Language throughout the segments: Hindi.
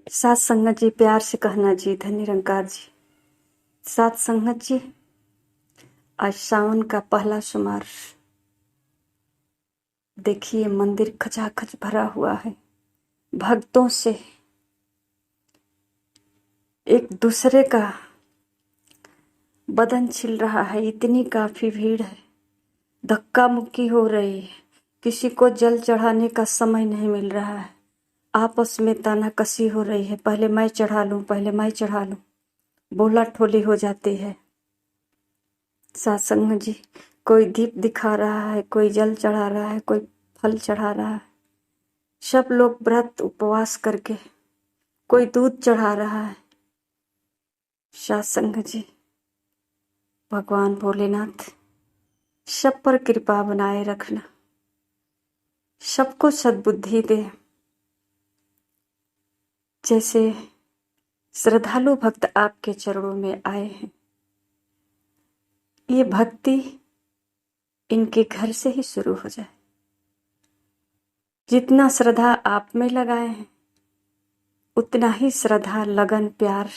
साथ संगत जी, प्यार से कहना जी, धन निरंकार जी। साथ संगत जी, आज सावन का पहला सोमवार। देखिए मंदिर खचाखच भरा हुआ है भक्तों से। एक दूसरे का बदन छिल रहा है, इतनी काफी भीड़ है। धक्का मुक्की हो रही है, किसी को जल चढ़ाने का समय नहीं मिल रहा है। आपस में तानाकसी हो रही है, पहले मैं चढ़ा लूं, पहले मैं चढ़ा लूं। बोला ठोली हो जाती है। सत्संग जी, कोई दीप दिखा रहा है, कोई जल चढ़ा रहा है, कोई फल चढ़ा रहा है। सब लोग व्रत उपवास करके, कोई दूध चढ़ा रहा है। सत्संग जी, भगवान भोलेनाथ सब पर कृपा बनाए रखना, सबको सद्बुद्धि दे। जैसे श्रद्धालु भक्त आपके चरणों में आए हैं, ये भक्ति इनके घर से ही शुरू हो जाए। जितना श्रद्धा आप में लगाए हैं, उतना ही श्रद्धा, लगन, प्यार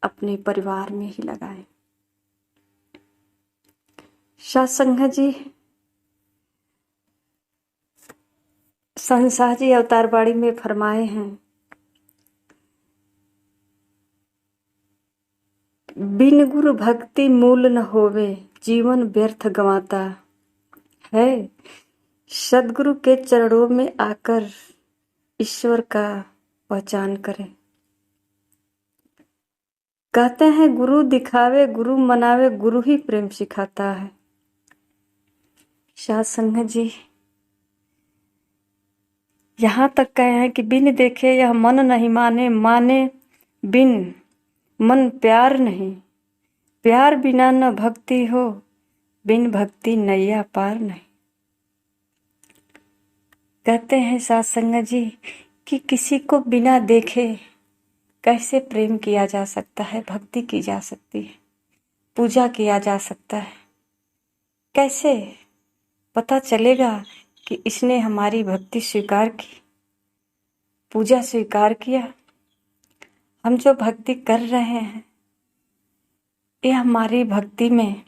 अपने परिवार में ही लगाएं। सत्संग जी, संसार जी अवतार बाड़ी में फरमाए हैं, बिन गुरु भक्ति मूल न होवे, जीवन व्यर्थ गंवाता है। सदगुरु के चरणों में आकर ईश्वर का पहचान करें। कहते हैं गुरु दिखावे, गुरु मनावे, गुरु ही प्रेम सिखाता है। सत्संग जी, यहाँ तक कहे हैं कि बिन देखे यह मन नहीं माने, माने बिन मन प्यार नहीं। प्यार बिना न भक्ति हो, बिन भक्ति नैया पार नहीं। कहते हैं सत्संग जी कि किसी को बिना देखे कैसे प्रेम किया जा सकता है, भक्ति की जा सकती है, पूजा किया जा सकता है। कैसे पता चलेगा कि इसने हमारी भक्ति स्वीकार की, पूजा स्वीकार किया। हम जो भक्ति कर रहे हैं, ये हमारी भक्ति में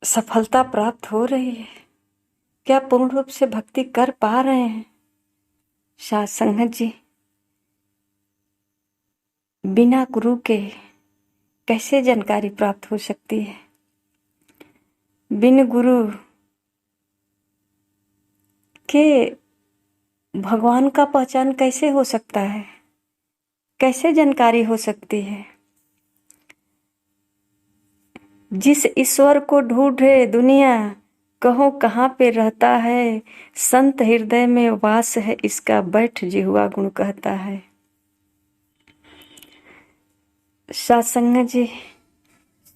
सफलता प्राप्त हो रही है, क्या पूर्ण रूप से भक्ति कर पा रहे हैं। सत्संग जी, बिना गुरु के कैसे जानकारी प्राप्त हो सकती है। बिन गुरु के भगवान का पहचान कैसे हो सकता है, कैसे जानकारी हो सकती है। जिस ईश्वर को ढूंढे दुनिया, कहो कहाँ पे रहता है। संत हृदय में वास है इसका, बैठ जिह्वा गुण कहता है। सत्संग जी,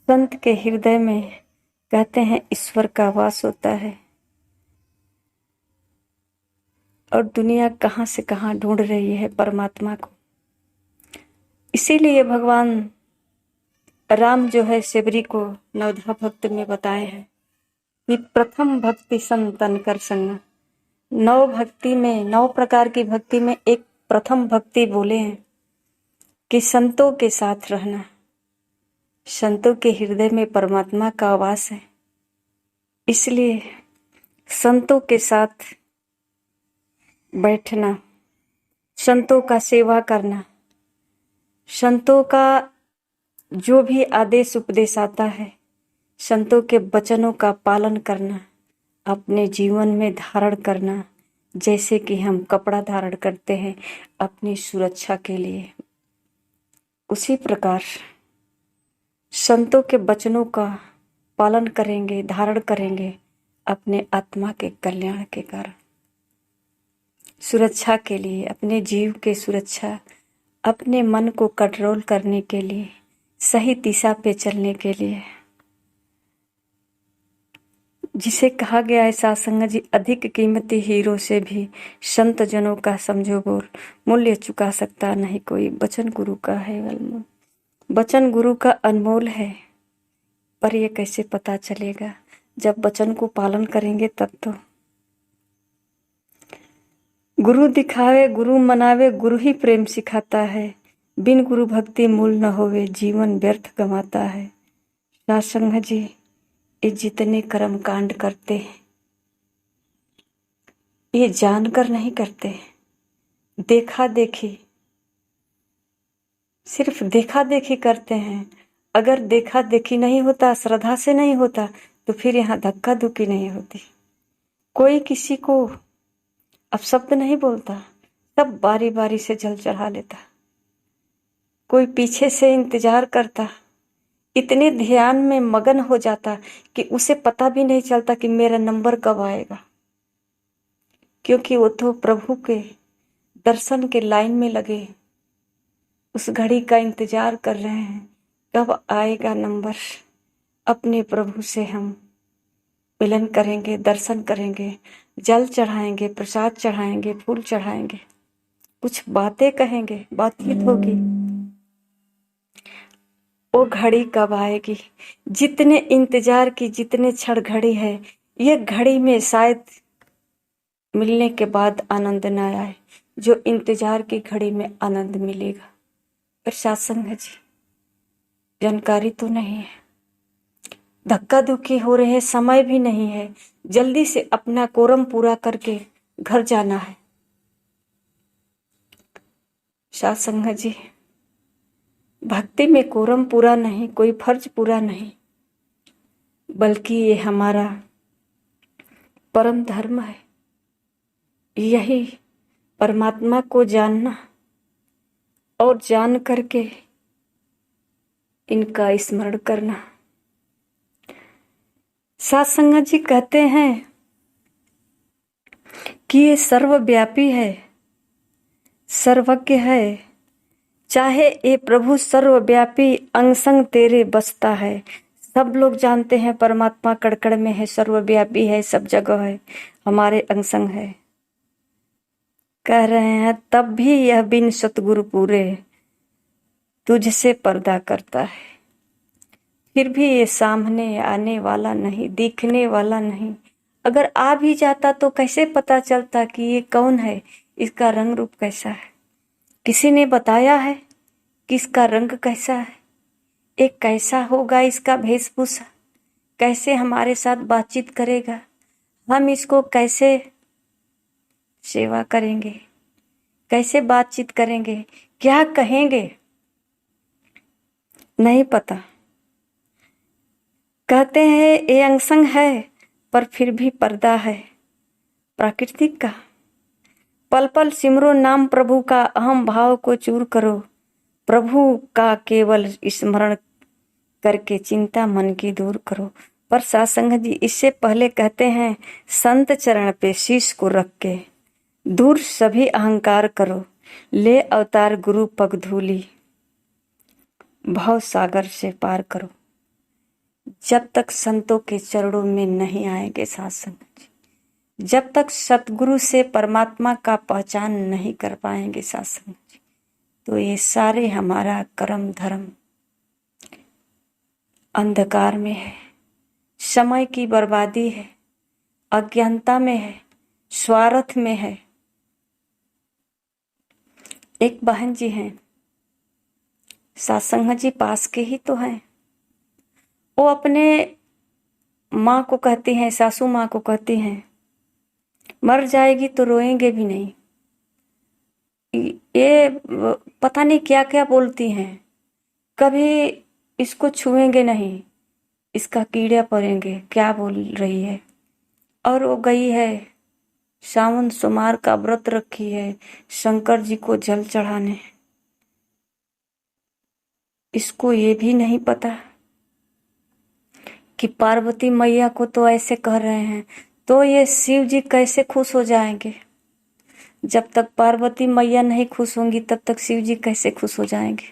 संत के हृदय में कहते हैं ईश्वर का वास होता है, और दुनिया कहाँ से कहाँ ढूंढ रही है परमात्मा को। इसीलिए भगवान राम जो है सेवरी को नवधा भक्त में बताए हैं कि प्रथम भक्ति संतन कर संग। 9 भक्ति में, 9 प्रकार की भक्ति में एक प्रथम भक्ति बोले हैं कि संतों के साथ रहना। संतों के हृदय में परमात्मा का वास है, इसलिए संतों के साथ बैठना, संतों का सेवा करना, संतों का जो भी आदेश उपदेश आता है, संतों के वचनों का पालन करना, अपने जीवन में धारण करना। जैसे कि हम कपड़ा धारण करते हैं अपनी सुरक्षा के लिए, उसी प्रकार संतों के वचनों का पालन करेंगे, धारण करेंगे अपने आत्मा के कल्याण के कारण, सुरक्षा के लिए, अपने जीव के सुरक्षा, अपने मन को कंट्रोल करने के लिए, सही दिशा पे चलने के लिए। जिसे कहा गया है सत्संग जी, अधिक कीमती हीरो से भी संत जनों का समझो बोल, मूल्य चुका सकता नहीं कोई। वचन गुरु का है अनमोल, वचन गुरु का अनमोल है। पर ये कैसे पता चलेगा, जब वचन को पालन करेंगे तब तो। गुरु दिखावे गुरु मनावे, गुरु ही प्रेम सिखाता है। बिन गुरु भक्ति मूल न होवे, जीवन व्यर्थ गंवाता है। सासंग जी, ये जितने कर्म कांड करते हैं ये जानकर नहीं करते, देखा देखी, सिर्फ देखा देखी करते हैं। अगर देखा देखी नहीं होता, श्रद्धा से नहीं होता, तो फिर यहाँ धक्का धुक्की नहीं होती। कोई किसी को अपशब्द नहीं बोलता, सब बारी बारी से जल चढ़ा लेता। कोई पीछे से इंतजार करता, इतने ध्यान में मगन हो जाता कि उसे पता भी नहीं चलता कि मेरा नंबर कब आएगा, क्योंकि वो तो प्रभु के दर्शन के लाइन में लगे, उस घड़ी का इंतजार कर रहे हैं कब आएगा नंबर। अपने प्रभु से हम मिलन करेंगे, दर्शन करेंगे, जल चढ़ाएंगे, प्रसाद चढ़ाएंगे, फूल चढ़ाएंगे, कुछ बातें कहेंगे, बातचीत होगी। वो घड़ी कब आएगी? जितने इंतजार की जितने क्षण घड़ी है, ये घड़ी में शायद मिलने के बाद आनंद न आए, जो इंतजार की घड़ी में आनंद मिलेगा। पर सत्संग है जी, जानकारी तो नहीं है, धक्का धुक्की हो रहे हैं, समय भी नहीं है, जल्दी से अपना कोरम पूरा करके घर जाना है। सत्संग है जी, भक्ति में कोरम पूरा नहीं, कोई फर्ज पूरा नहीं, बल्कि ये हमारा परम धर्म है। यही परमात्मा को जानना और जान करके इनका स्मरण करना। सत्संग जी कहते हैं कि ये सर्वव्यापी है, सर्वज्ञ है, चाहे ये प्रभु सर्वव्यापी अंग संग तेरे बसता है। सब लोग जानते हैं परमात्मा कड़कड़ में है, सर्वव्यापी है, सब जगह है, हमारे अंग संग है। कह रहे हैं तब भी यह बिन सतगुरु पूरे तुझसे पर्दा करता है। फिर भी ये सामने आने वाला नहीं, दिखने वाला नहीं। अगर आ भी जाता तो कैसे पता चलता कि ये कौन है, इसका रंग रूप कैसा है? किसी ने बताया है कि इसका रंग कैसा है, एक कैसा होगा इसका वेशभूषा, कैसे हमारे साथ बातचीत करेगा, हम इसको कैसे सेवा करेंगे, कैसे बातचीत करेंगे, क्या कहेंगे, नहीं पता। कहते हैं ये अंगसंग है पर फिर भी पर्दा है प्राकृतिक का। पल पल सिमरो नाम प्रभु का, अहम भाव को चूर करो, प्रभु का केवल स्मरण करके चिंता मन की दूर करो। पर सत्संग जी इससे पहले कहते हैं संत चरण पे शीश को रख के दूर सभी अहंकार करो, ले अवतार गुरु पग धूली, भव सागर से पार करो। जब तक संतों के चरणों में नहीं आएंगे सत्संग जी, जब तक सतगुरु से परमात्मा का पहचान नहीं कर पाएंगे सत्संग जी, तो ये सारे हमारा कर्म धर्म अंधकार में है, समय की बर्बादी है, अज्ञानता में है, स्वार्थ में है। एक बहन जी हैं, सत्संग जी पास के ही तो हैं, वो अपने माँ को कहती हैं, सासू माँ को कहती हैं मर जाएगी तो रोएंगे भी नहीं। ये पता नहीं क्या क्या बोलती हैं, कभी इसको छुएंगे नहीं, इसका कीड़े पड़ेंगे, क्या बोल रही है। और वो गई है सावन सोमवार का व्रत रखी है शंकर जी को जल चढ़ाने, इसको ये भी नहीं पता कि पार्वती मैया को तो ऐसे कह रहे हैं, तो ये शिव जी कैसे खुश हो जाएंगे? जब तक पार्वती मैया नहीं खुश होंगी तब तक शिव जी कैसे खुश हो जाएंगे?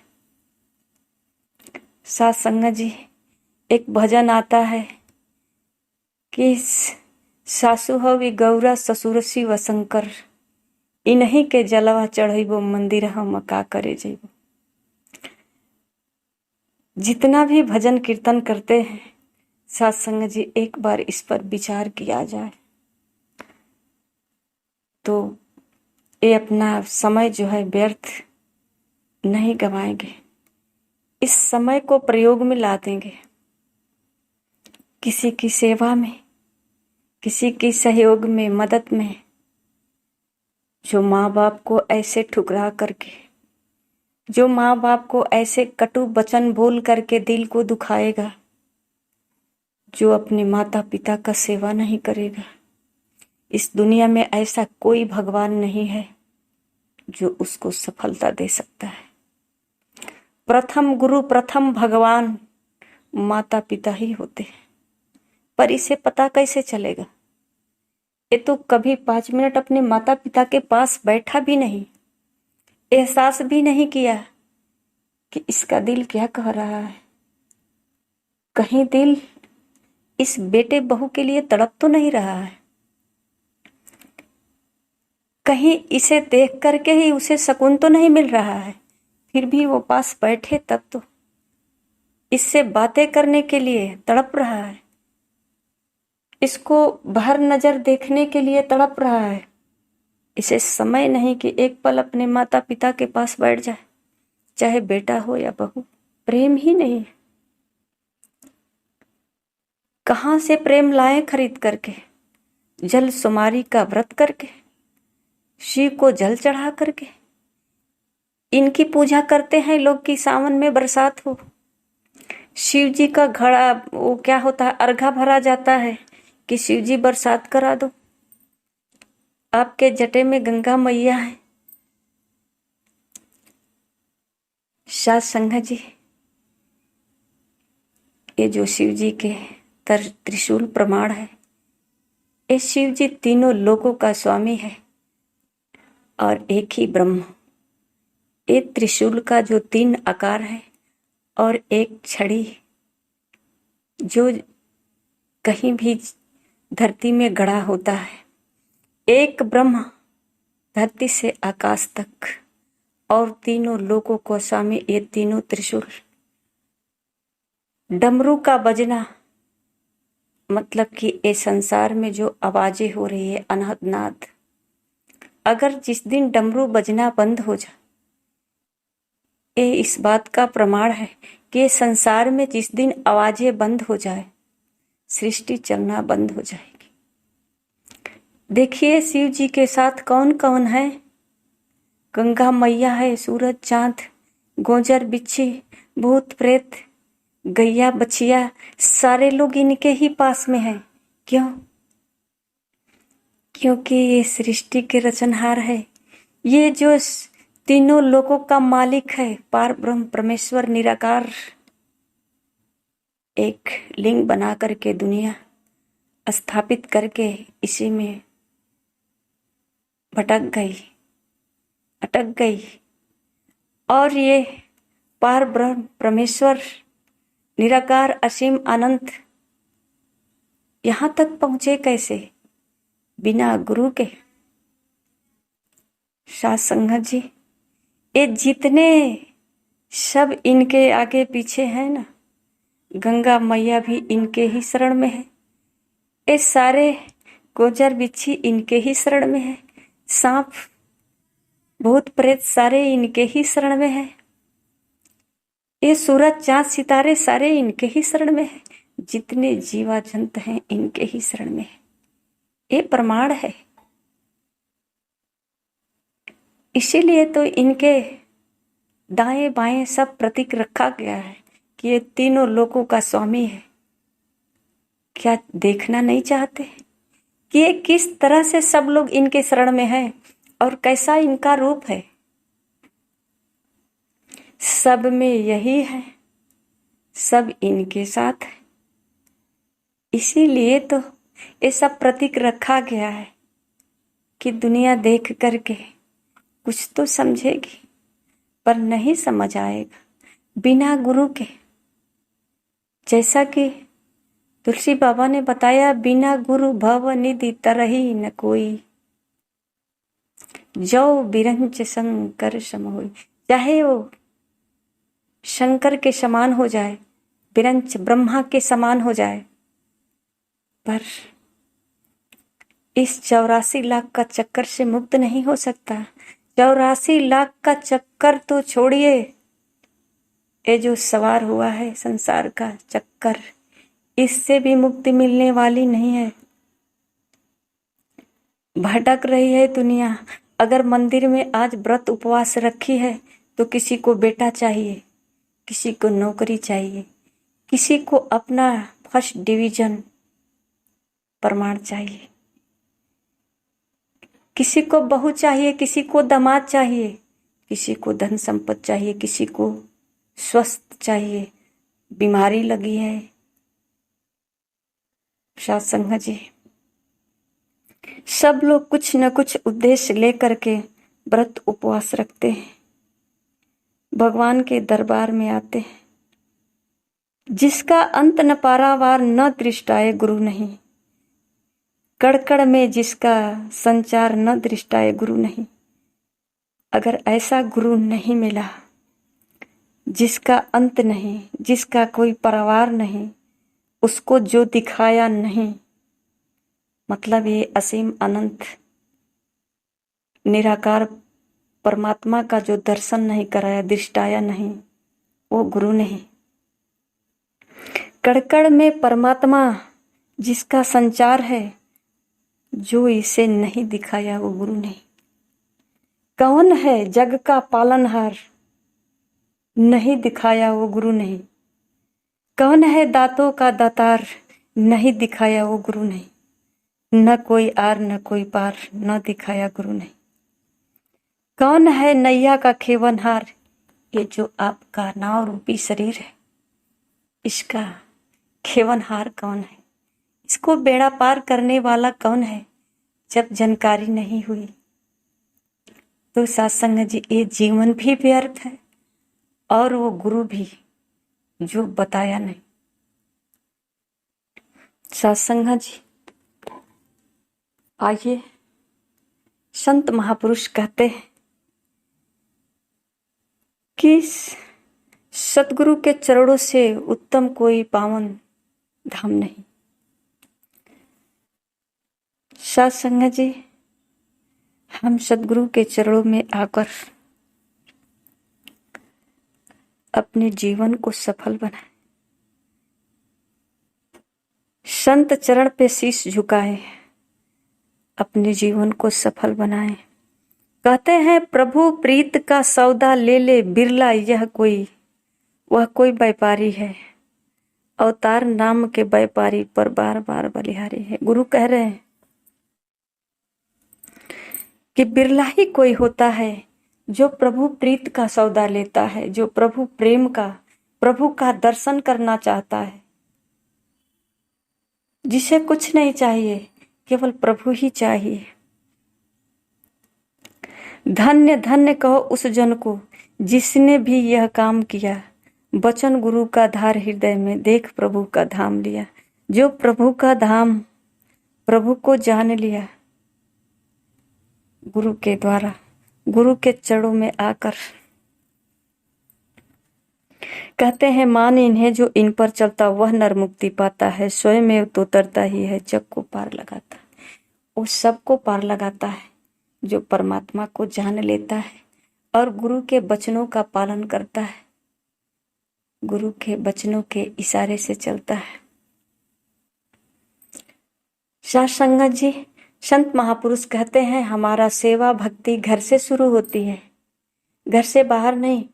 सत्संग जी एक भजन आता है कि सासु हवी गौरा ससुर शिव शंकर, इन्हीं के जलवा चढ़ेबो मंदिर हम का करे जेबो। जितना भी भजन कीर्तन करते हैं सत्संग जी, एक बार इस पर विचार किया जाए तो ये अपना समय जो है व्यर्थ नहीं गवाएंगे, इस समय को प्रयोग में ला देंगे, किसी की सेवा में, किसी की सहयोग में, मदद में। जो माँ बाप को ऐसे ठुकरा करके, जो माँ बाप को ऐसे कटु वचन बोल करके दिल को दुखाएगा, जो अपने माता पिता का सेवा नहीं करेगा, इस दुनिया में ऐसा कोई भगवान नहीं है जो उसको सफलता दे सकता है। प्रथम गुरु, प्रथम भगवान माता पिता ही होते हैं। पर इसे पता कैसे चलेगा? ये तो कभी 5 मिनट अपने माता पिता के पास बैठा भी नहीं, एहसास भी नहीं किया कि इसका दिल क्या कह रहा है। कहीं दिल इस बेटे बहू के लिए तड़प तो नहीं रहा है? कहीं इसे देख करके ही उसे सुकून तो नहीं मिल रहा है? फिर भी वो पास बैठे तब तो इससे बातें करने के लिए तड़प रहा है, इसको भर नजर देखने के लिए तड़प रहा है। इसे समय नहीं कि एक पल अपने माता पिता के पास बैठ जाए, चाहे बेटा हो या बहू। प्रेम ही नहीं। कहां से प्रेम लाए खरीद करके? जल सुमारी का व्रत करके, शिव को जल चढ़ा करके इनकी पूजा करते हैं लोग कि सावन में बरसात हो। शिव जी का घड़ा वो क्या होता है, अर्घा भरा जाता है कि शिव जी बरसात करा दो। आपके जटे में गंगा मैया है। साध संगत जी, ये जो शिव जी के त्रिशूल प्रमाण है, ये शिव जी तीनों लोकों का स्वामी है और एक ही ब्रह्म। ये त्रिशूल का जो 3 आकार है और एक छड़ी जो कहीं भी धरती में गड़ा होता है, एक ब्रह्म धरती से आकाश तक और तीनों लोकों को स्वामी, ये तीनों त्रिशूल। डमरू का बजना मतलब कि ये संसार में जो आवाजें हो रही है, अनहद नाद, अगर जिस दिन डमरू बजना बंद हो जाए, ये इस बात का प्रमाण है कि संसार में जिस दिन आवाजें बंद हो जाए, सृष्टि चलना बंद हो जाएगी। देखिए शिव जी के साथ कौन कौन है। गंगा मैया है, सूरज चांद, गोजर बिच्छी, भूत प्रेत, गैया बछिया, सारे लोग इनके ही पास में हैं। क्यों? क्योंकि ये सृष्टि के रचनहार है। ये जो तीनों लोकों का मालिक है, पार ब्रह्म परमेश्वर निराकार, एक लिंग बना करके दुनिया स्थापित करके इसी में भटक गई, अटक गई। और ये पार ब्रह्म परमेश्वर निराकार असीम अनंत यहां तक पहुंचे कैसे? बिना गुरु के। साध संगत जी, ये जितने सब इनके आगे पीछे हैं ना, गंगा मैया भी इनके ही शरण में है। ये सारे गोजर बिच्छी इनके ही शरण में है। सांप भूत प्रेत सारे इनके ही शरण में है। ये सूरज चांद सितारे सारे इनके ही शरण में है। जितने जीवा जंत हैं इनके ही शरण में है। ये प्रमाण है। इसीलिए तो इनके दाएं बाएं सब प्रतीक रखा गया है कि ये तीनों लोकों का स्वामी है। क्या देखना नहीं चाहते कि ये किस तरह से सब लोग इनके शरण में हैं और कैसा इनका रूप है? सब में यही है, सब इनके साथ है। इसीलिए तो ये सब प्रतीक रखा गया है कि दुनिया देख करके कुछ तो समझेगी, पर नहीं समझ आएगा बिना गुरु के। जैसा कि तुलसी बाबा ने बताया, बिना गुरु भव निधि तरही न कोई, जो बिरंच शंकर सम होई। चाहे वो शंकर के समान हो जाए, बिरंच ब्रह्मा के समान हो जाए, पर इस 84 लाख का चक्कर से मुक्त नहीं हो सकता। 84 लाख का चक्कर तो छोड़िए, ये जो सवार हुआ है संसार का चक्कर, इससे भी मुक्ति मिलने वाली नहीं है। भटक रही है दुनिया। अगर मंदिर में आज व्रत उपवास रखी है तो किसी को बेटा चाहिए, किसी को नौकरी चाहिए, किसी को अपना फर्स्ट डिवीजन प्रमाण चाहिए, किसी को बहू चाहिए, किसी को दामाद चाहिए, किसी को धन संपत्ति चाहिए, किसी को स्वस्थ चाहिए, बीमारी लगी है। सत्संग जी, सब लोग कुछ न कुछ उद्देश्य लेकर के व्रत उपवास रखते हैं, भगवान के दरबार में आते हैं। जिसका अंत न पारावार न दृष्टाए गुरु नहीं, कड़कड़ में जिसका संचार न दृष्टाए गुरु नहीं। अगर ऐसा गुरु नहीं मिला जिसका अंत नहीं, जिसका कोई पारावार नहीं, उसको जो दिखाया नहीं, मतलब ये असीम अनंत निराकार परमात्मा का जो दर्शन नहीं कराया, दृष्टाया नहीं, वो गुरु नहीं। कड़कड़ में परमात्मा जिसका संचार है, जो इसे नहीं दिखाया वो गुरु नहीं। कौन है जग का पालनहार, नहीं दिखाया वो गुरु नहीं। कौन है दातों का दातार, नहीं दिखाया वो गुरु नहीं। न कोई आर न कोई पार, न दिखाया गुरु नहीं। कौन है नैया का खेवनहार, ये जो आपका नाव रूपी शरीर है, इसका खेवनहार कौन है, इसको बेड़ा पार करने वाला कौन है। जब जानकारी नहीं हुई तो सत्संग जी ये जीवन भी व्यर्थ है और वो गुरु भी जो बताया नहीं। सत्संग जी, आइए, संत महापुरुष कहते हैं कि सतगुरु के चरणों से उत्तम कोई पावन धाम नहीं। सत्संग जी, हम सतगुरु के चरणों में आकर अपने जीवन को सफल बनाए, संत चरण पे शीश झुकाए, अपने जीवन को सफल बनाए। कहते हैं प्रभु प्रीत का सौदा ले ले बिरला, यह कोई वह कोई व्यापारी है, अवतार नाम के व्यापारी पर बार बार बलिहारी है। गुरु कह रहे हैं कि बिरला ही कोई होता है जो प्रभु प्रीत का सौदा लेता है, जो प्रभु प्रेम का, प्रभु का दर्शन करना चाहता है, जिसे कुछ नहीं चाहिए, केवल प्रभु ही चाहिए। धन्य धन्य कहो उस जन को जिसने भी यह काम किया, वचन गुरु का धार हृदय में देख प्रभु का धाम लिया। जो प्रभु का धाम, प्रभु को जान लिया गुरु के द्वारा, गुरु के चरणों में आकर, कहते हैं मान इन्हें जो इन पर चलता वह नर मुक्ति पाता है, स्वयं में तो तरता ही है, जग को पार लगाता। वो सबको पार लगाता है जो परमात्मा को जान लेता है और गुरु के वचनों का पालन करता है, गुरु के वचनों के इशारे से चलता है। सत्संग जी, संत महापुरुष कहते हैं हमारा सेवा भक्ति घर से शुरू होती है, घर से बाहर नहीं,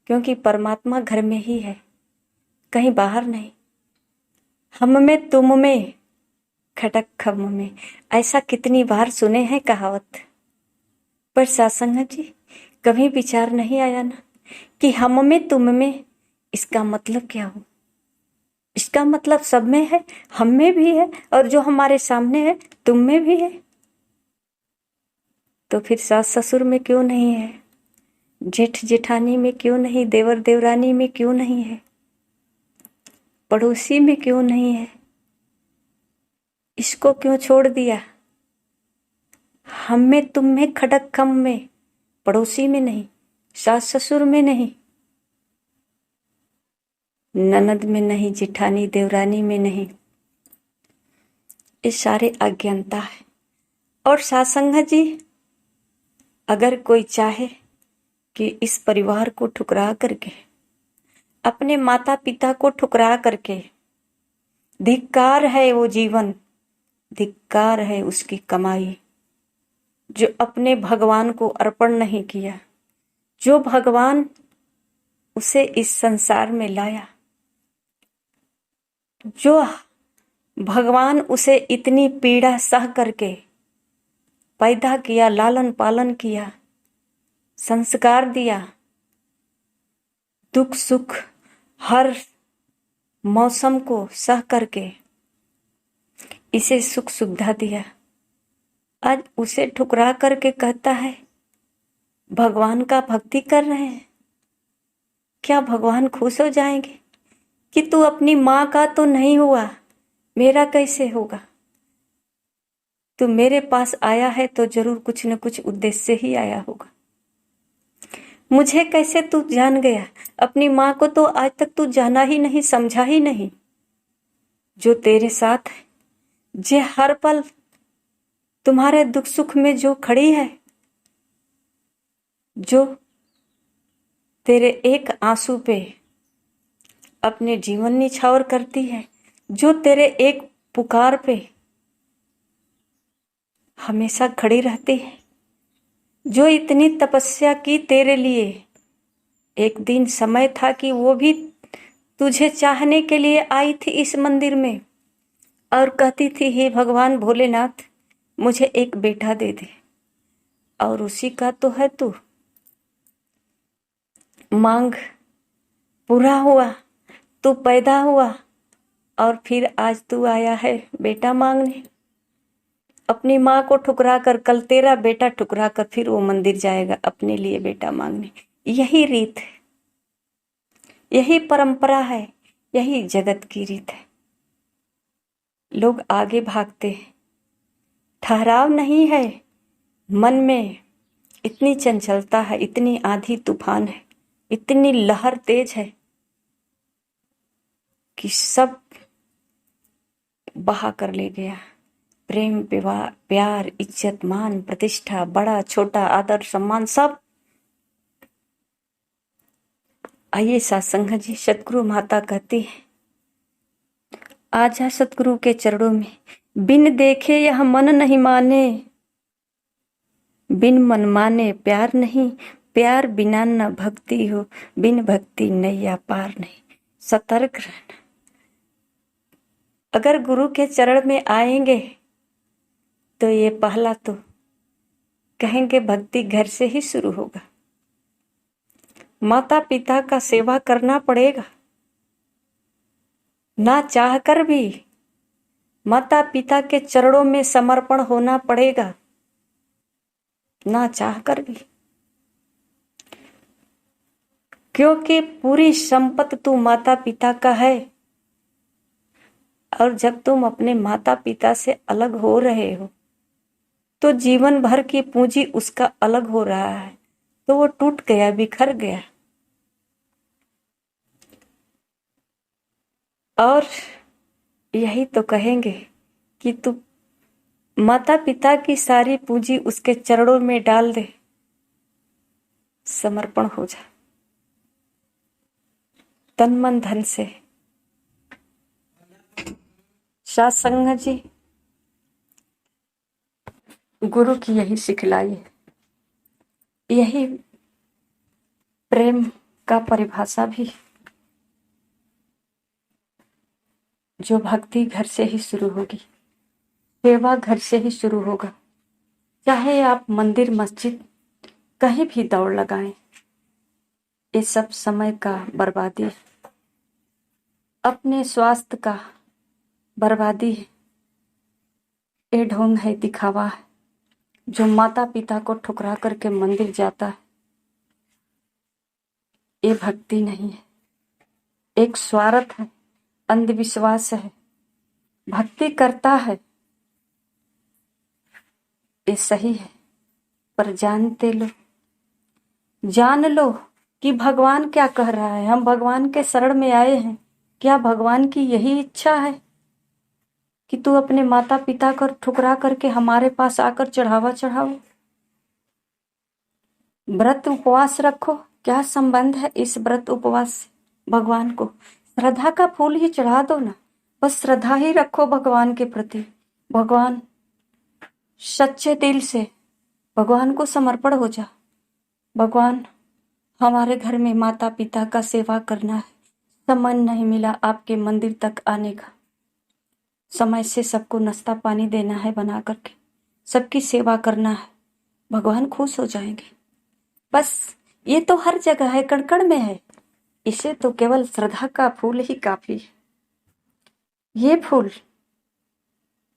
क्योंकि परमात्मा घर में ही है, कहीं बाहर नहीं। हम में तुम में खटक खम में, ऐसा कितनी बार सुने हैं कहावत, पर सत्संग जी कभी विचार नहीं आया ना कि हम में तुम में इसका मतलब क्या हो। इसका मतलब सब में है, हम में भी है, और जो हमारे सामने है तुम में भी है। तो फिर सास ससुर में क्यों नहीं है, जेठ जेठानी में क्यों नहीं, देवर देवरानी में क्यों नहीं है, पड़ोसी में क्यों नहीं है, इसको क्यों छोड़ दिया। हम में तुम में खटक खम में, पड़ोसी में नहीं, सास ससुर में नहीं, ननद में नहीं, जेठानी देवरानी में नहीं। ये सारे अज्ञानता है। और सासंग जी, अगर कोई चाहे कि इस परिवार को ठुकरा करके, अपने माता पिता को ठुकरा करके, धिक्कार है वो जीवन, धिक्कार है उसकी कमाई, जो अपने भगवान को अर्पण नहीं किया, जो भगवान उसे इस संसार में लाया, जो भगवान उसे इतनी पीड़ा सह करके पैदा किया, लालन पालन किया, संस्कार दिया, दुख सुख हर मौसम को सह करके इसे सुख सुविधा दिया, आज उसे ठुकरा करके कहता है भगवान का भक्ति कर रहे हैं। क्या भगवान खुश हो जाएंगे कि तू अपनी माँ का तो नहीं हुआ, मेरा कैसे होगा? तू मेरे पास आया है तो जरूर कुछ न कुछ उद्देश्य से ही आया होगा। मुझे कैसे तू जान गया? अपनी माँ को तो आज तक तू जाना ही नहीं, समझा ही नहीं। जो तेरे साथ है, जे हर पल तुम्हारे दुख सुख में जो खड़ी है, जो तेरे एक आंसू पे अपने जीवन निछावर करती है, जो तेरे एक पुकार पे हमेशा खड़ी रहती है, जो इतनी तपस्या की तेरे लिए। एक दिन समय था कि वो भी तुझे चाहने के लिए आई थी इस मंदिर में और कहती थी हे भगवान भोलेनाथ, मुझे एक बेटा दे दे, और उसी का तो है तू। मांग पूरा हुआ, तू पैदा हुआ और फिर आज तू आया है बेटा मांगने। अपनी माँ को ठुकरा कर कल तेरा बेटा ठुकरा कर फिर वो मंदिर जाएगा अपने लिए बेटा मांगने। यही रीत है, यही परंपरा है, यही जगत की रीत है। लोग आगे भागते हैं, ठहराव नहीं है मन में, इतनी चंचलता है, इतनी आंधी तूफान है, इतनी लहर तेज है कि सब बहा कर ले गया। प्रेम विवाह प्यार इज्जत मान प्रतिष्ठा, बड़ा छोटा आदर सम्मान सब। आइए सत्संग जी, सतगुरु माता कहती है आजा सतगुरु के चरणों में, बिन देखे यह मन नहीं माने, बिन मन माने प्यार नहीं, प्यार बिना न भक्ति हो, बिन भक्ति नैया पार नहीं। सतर्क रहना। अगर गुरु के चरण में आएंगे तो ये पहला तो कहेंगे भक्ति घर से ही शुरू होगा। माता पिता का सेवा करना पड़ेगा, ना चाहकर भी माता पिता के चरणों में समर्पण होना पड़ेगा, ना चाहकर भी, क्योंकि पूरी संपत्ति तू माता पिता का है। और जब तुम अपने माता पिता से अलग हो रहे हो तो जीवन भर की पूंजी उसका अलग हो रहा है, तो वो टूट गया, बिखर गया। और यही तो कहेंगे कि तू माता पिता की सारी पूंजी उसके चरणों में डाल दे, समर्पण हो जा तन मन धन से। सत्संग जी, गुरु की यही सिखलाई है, यही प्रेम का परिभाषा भी, जो भक्ति घर से ही शुरू होगी, सेवा घर से ही शुरू होगा। चाहे आप मंदिर मस्जिद कहीं भी दौड़ लगाएं, ये सब समय का बर्बादी है, अपने स्वास्थ्य का बर्बादी है, ये ढोंग है, दिखावा है। जो माता पिता को ठुकरा करके मंदिर जाता है, ये भक्ति नहीं है, एक स्वार्थ है, अंधविश्वास है। भक्ति करता है ये सही है, पर जान लो कि भगवान क्या कह रहा है। हम भगवान के शरण में आए हैं, क्या भगवान की यही इच्छा है कि तू अपने माता पिता को ठुकरा करके हमारे पास आकर चढ़ावा चढ़ाओ। व्रत उपवास रखो, क्या संबंध है इस व्रत उपवास से? भगवान को श्रद्धा का फूल ही चढ़ा दो ना, बस श्रद्धा ही रखो भगवान के प्रति। भगवान सच्चे दिल से भगवान को समर्पण हो जा। भगवान, हमारे घर में माता पिता का सेवा करना है, समय नहीं मिला आपके मंदिर तक आने का। समय से सबको नाश्ता पानी देना है बना करके, सबकी सेवा करना है। भगवान खुश हो जाएंगे। बस ये तो हर जगह है, कण में है। इसे तो केवल श्रद्धा का फूल ही काफी है। ये फूल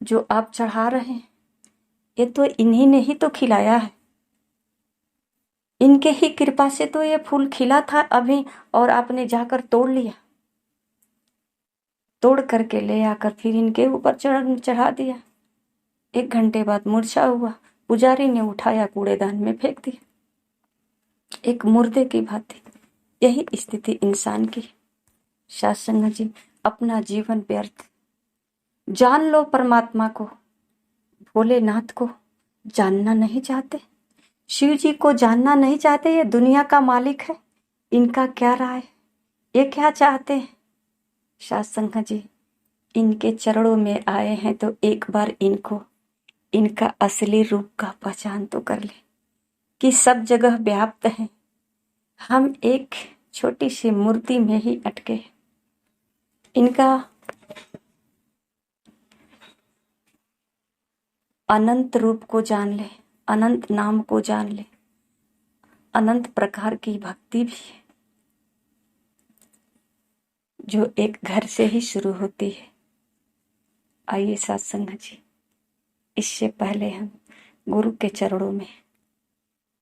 जो आप चढ़ा रहे हैं, ये तो इन्हीं ने ही तो खिलाया है। इनके ही कृपा से तो ये फूल खिला था अभी, और आपने जाकर तोड़ लिया। तोड़ करके ले आकर फिर इनके ऊपर चढ़ा दिया। 1 घंटे बाद मुरझा हुआ, पुजारी ने उठाया कूड़ेदान में फेंक दिया, एक मुर्दे की भांति। यही स्थिति इंसान की। शास्त्र जी, अपना जीवन व्यर्थ जान लो। परमात्मा को, भोलेनाथ को जानना नहीं चाहते, शिव जी को जानना नहीं चाहते। ये दुनिया का मालिक है, इनका क्या राय, ये क्या चाहते हैं? शास्त्र जी, इनके चरणों में आए हैं तो एक बार इनको, इनका असली रूप का पहचान तो कर ले कि सब जगह व्याप्त है। हम एक छोटी सी मूर्ति में ही अटके। इनका अनंत रूप को जान ले, अनंत नाम को जान ले। अनंत प्रकार की भक्ति भी है जो एक घर से ही शुरू होती है। आइए सत्संग जी, इससे पहले हम गुरु के चरणों में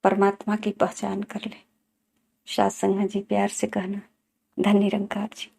परमात्मा की पहचान कर ले। सत्संग जी, प्यार से कहना, धन निरंकार जी।